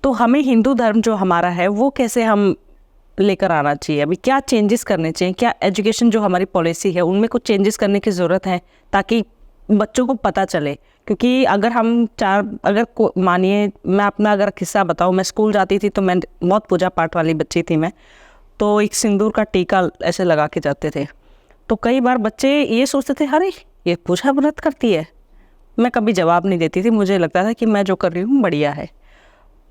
तो हमें हिंदू धर्म जो हमारा है वो कैसे हम लेकर आना चाहिए, अभी क्या चेंजेस करने चाहिए, क्या एजुकेशन जो हमारी पॉलिसी है उनमें कुछ चेंजेस करने की ज़रूरत है ताकि बच्चों को पता चले। क्योंकि अगर हम मानिए मैं अपना अगर किस्सा बताऊँ, मैं स्कूल जाती थी तो मैं बहुत पूजा पाठ वाली बच्ची थी मैं, तो एक सिंदूर का टीका ऐसे लगा के जाते थे, तो कई बार बच्चे ये सोचते थे अरे ये पूजा व्रत करती है। मैं कभी जवाब नहीं देती थी, मुझे लगता था कि मैं जो कर रही हूँ बढ़िया है।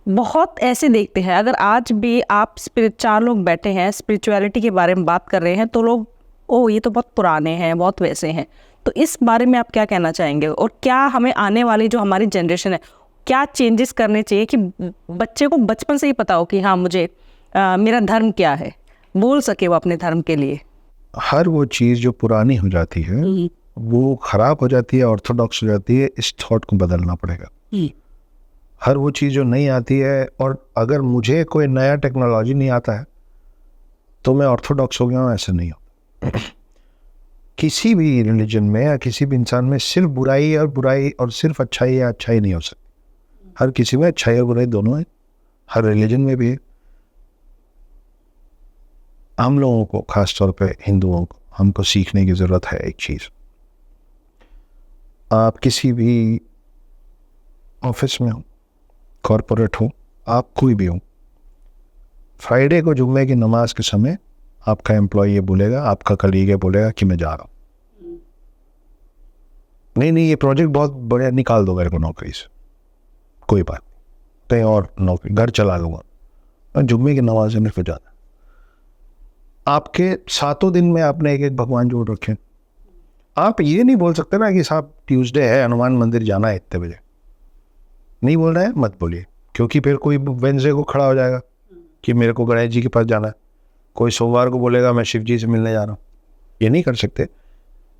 बहुत ऐसे देखते हैं, अगर आज भी आप चार लोग बैठे हैं स्पिरिचुअलिटी के बारे में बात कर रहे हैं तो लोग ओ ये तो बहुत पुराने हैं, बहुत वैसे हैं। तो इस बारे में आप क्या कहना चाहेंगे, और क्या हमें आने वाली जो हमारी जनरेशन है क्या चेंजेस करने चाहिए कि बच्चे को बचपन से ही पता हो कि हाँ मुझे मेरा धर्म क्या है, बोल सके वो अपने धर्म के लिए। हर वो चीज़ जो पुरानी हो जाती है वो खराब हो जाती है, ऑर्थोडॉक्स हो जाती है, इस थॉट को बदलना पड़ेगा। हर वो चीज़ जो नहीं आती है, और अगर मुझे कोई नया टेक्नोलॉजी नहीं आता है तो मैं ऑर्थोडॉक्स हो गया हूँ, ऐसा नहीं हो। किसी भी रिलीजन में या किसी भी इंसान में सिर्फ बुराई और सिर्फ अच्छाई या अच्छाई नहीं हो सकती। हर किसी में अच्छाई और बुराई दोनों है, हर रिलीजन में भी है। हम लोगों को, खास तौर पे हिंदुओं को, हमको सीखने की ज़रूरत है एक चीज़। आप किसी भी ऑफिस में हो, कॉरपोरेट हो, आप कोई भी हो, फ्राइडे को जुम्मे की नमाज के समय आपका एम्प्लॉय ये बोलेगा, आपका कलीग ये बोलेगा कि मैं जा रहा हूँ, नहीं ये प्रोजेक्ट बहुत बढ़िया, निकाल दो मेरे को नौकरी से, कोई बात नहीं, कहीं और नौकरी, घर चला लूँगा, जुम्मे की नमाज से मेरे को जाना। आपके 7 दिन में आपने एक भगवान जोड़ रखे। आप ये नहीं बोल सकते ना कि साहब ट्यूसडे है, हनुमान मंदिर जाना है इतने बजे, नहीं बोल रहे हैं, मत बोलिए, क्योंकि फिर कोई वेडनेसडे को खड़ा हो जाएगा कि मेरे को गणेश जी के पास जाना है, कोई सोमवार को बोलेगा मैं शिव जी से मिलने जा रहा हूँ। ये नहीं कर सकते।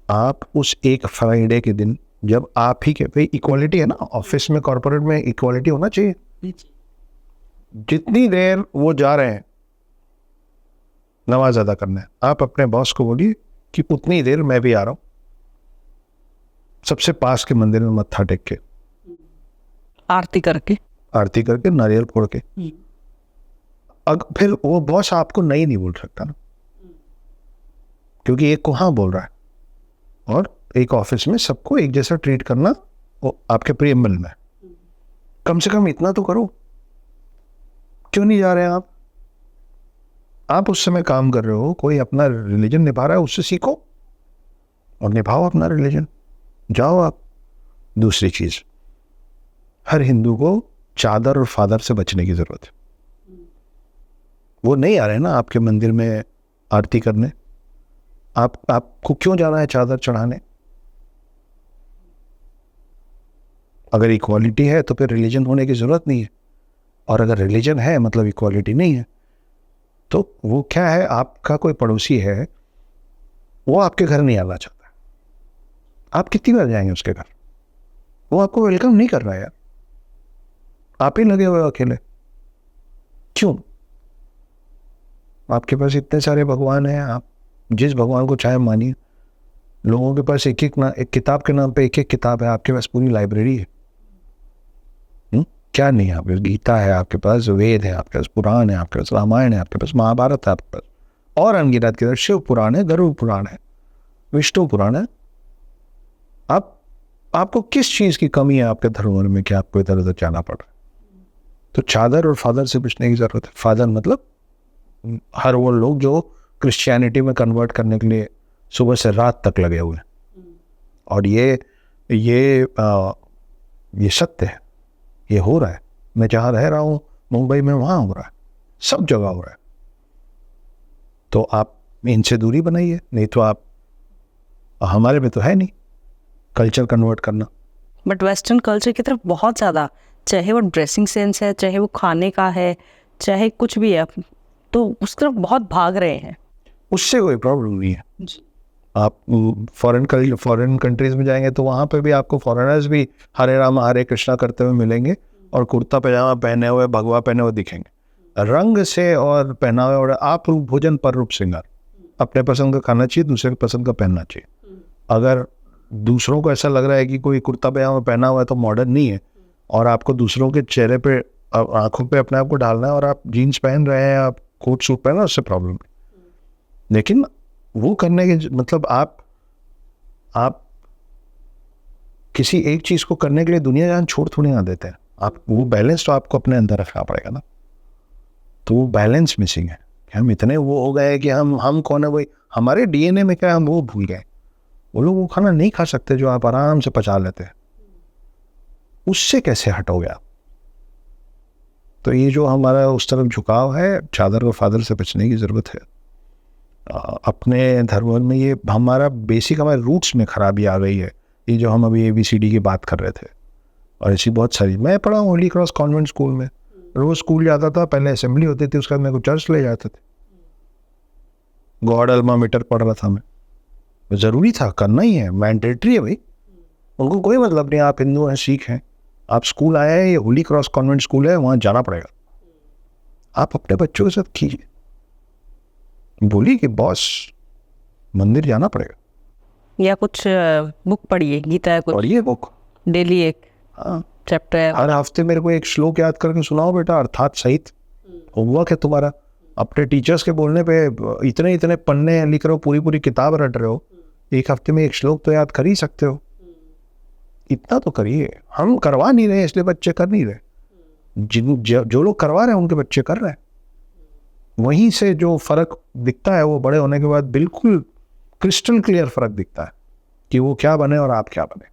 आप उस एक फ्राइडे के दिन, जब आप ही के, भाई इक्वालिटी है ना, ऑफिस में कॉर्पोरेट में इक्वालिटी होना चाहिए। जितनी देर वो जा रहे हैं नमाज अदा करना है, आप अपने बॉस को बोलिए कि उतनी देर मैं भी आ रहा हूँ, सबसे पास के मंदिर में मत्था टेक के, आरती करके नारियल फोड़ के। फिर वो बॉस आपको नहीं बोल सकता ना, क्योंकि एक को हाँ बोल रहा है, और एक ऑफिस में सबको एक जैसा ट्रीट करना वो आपके प्रीएम्बल में। कम से कम इतना तो करो। क्यों नहीं जा रहे हैं आप उस समय काम कर रहे हो, कोई अपना रिलीजन निभा रहा है, उससे सीखो और निभाओ अपना रिलीजन, जाओ आप। दूसरी चीज, हर हिंदू को चादर और फादर से बचने की जरूरत है। वो नहीं आ रहे ना आपके मंदिर में आरती करने, आपको क्यों जाना है चादर चढ़ाने? अगर इक्वालिटी है तो फिर रिलीजन होने की जरूरत नहीं है, और अगर रिलीजन है मतलब इक्वालिटी नहीं है, तो वो क्या है, आपका कोई पड़ोसी है, वो आपके घर नहीं आना चाहता, आप कितनी बार जाएंगे उसके घर? वो आपको वेलकम नहीं कर रहा है यार, आप ही लगे हुए अकेले। क्यों? आपके पास इतने सारे भगवान हैं, आप जिस भगवान को चाहे मानिए। लोगों के पास एक किताब के नाम पे एक किताब है, आपके पास पूरी लाइब्रेरी है। क्या नहीं है आपके पास? गीता है आपके पास, वेद है आपके पास, पुराण है आपके पास, रामायण है आपके पास, महाभारत है आपके पास, और अनगिनत के शिव पुराण है, गरुड़ पुराण है, विष्णु पुराण है। आपको किस चीज की कमी है आपके धर्म में कि आपको इधर उधर जाना पड़ रहा है? तो चादर और फादर से बचने की जरूरत है। फादर मतलब हर वो लोग जो क्रिश्चियनिटी में कन्वर्ट करने के लिए सुबह से रात तक लगे हुए हैं, और ये सत्य है, ये हो रहा है। मैं जहाँ रह रहा हूँ मुंबई में, वहाँ हो रहा है, सब जगह हो रहा है। तो आप इनसे दूरी बनाइए, नहीं तो आप, हमारे में तो है नहीं कल्चर कन्वर्ट करना। बट वेस्टर्न कल्चर की तरफ बहुत ज़्यादा, चाहे वो ड्रेसिंग सेंस है, चाहे वो खाने का है, चाहे कुछ भी है, तो उस तरफ बहुत भाग रहे हैं। उससे कोई प्रॉब्लम नहीं है जी। आप फॉरेन कंट्रीज में जाएंगे तो वहाँ पे भी आपको फॉरेनर्स भी हरे राम हरे कृष्णा करते हुए मिलेंगे, और कुर्ता पजामा पहने हुए, भगवा पहने हुए दिखेंगे। रंग से और पहनावे, और आप भोजन पर रूप श्रृंगार, अपने पसंद का खाना चाहिए, दूसरे के पसंद का पहनना चाहिए। अगर दूसरों को ऐसा लग रहा है कि कोई कुर्ता पजामा पहना हुआ है तो मॉडर्न नहीं है, और आपको दूसरों के चेहरे पे अब आंखों पे अपने आप को डालना है और आप जीन्स पहन रहे हैं, आप कोट सूट पहन रहे हैं, उससे प्रॉब्लम नहीं। लेकिन वो करने के मतलब आप किसी एक चीज को करने के लिए दुनिया जान छोड़ थोड़ी ना देते हैं आप। वो बैलेंस तो आपको अपने अंदर रखना पड़ेगा ना। तो वो बैलेंस मिसिंग है कि हम इतने वो हो गए कि हम कौन है, वही हमारे डीएनए में क्या है, हम वो भूल गए। वो लोग वो खाना नहीं खा सकते जो आप आराम से पचा लेते हैं। उससे कैसे हटोगे आप? तो ये जो हमारा उस तरफ झुकाव है, चादर और फादर से बचने की ज़रूरत है। अपने धर्म में ये हमारा बेसिक, हमारे रूट्स में खराबी आ गई है। ये जो हम अभी ABCD की बात कर रहे थे और ऐसी बहुत सारी, मैं पढ़ा हूँ होली क्रॉस कॉन्वेंट स्कूल में, रोज़ स्कूल जाता था, पहले असेंबली होती थी, उसके बाद मेरे को चर्च ले जाते थे। गॉड अल्मा मीटर पढ़ रहा था मैं, ज़रूरी था, करना ही है, मैंडेटरी है भाई। उनको कोई मतलब नहीं आप हिंदू हैं सिख हैं, आप स्कूल आए हैं, ये होली क्रॉस कॉन्वेंट स्कूल है, वहाँ जाना पड़ेगा। आप अपने बच्चों के साथ कीजिए, बोलिए कि बॉस मंदिर जाना पड़ेगा, या कुछ बुक पढ़िए, गीता है कुछ, और ये बुक डेली एक हाँ चैप्टर। हर हफ्ते मेरे को एक श्लोक याद करके सुनाओ बेटा, अर्थात सहित। होमवर्क है तुम्हारा। अपने टीचर्स के बोलने पे इतने इतने पन्ने लिख रहे हो, पूरी पूरी किताब रट रहे हो, एक हफ्ते में एक श्लोक तो याद कर ही सकते हो। इतना तो करिए। हम करवा नहीं रहे इसलिए बच्चे कर नहीं रहे। जो लोग करवा रहे हैं उनके बच्चे कर रहे हैं। वहीं से जो फर्क दिखता है वो बड़े होने के बाद बिल्कुल क्रिस्टल क्लियर फर्क दिखता है कि वो क्या बने और आप क्या बने।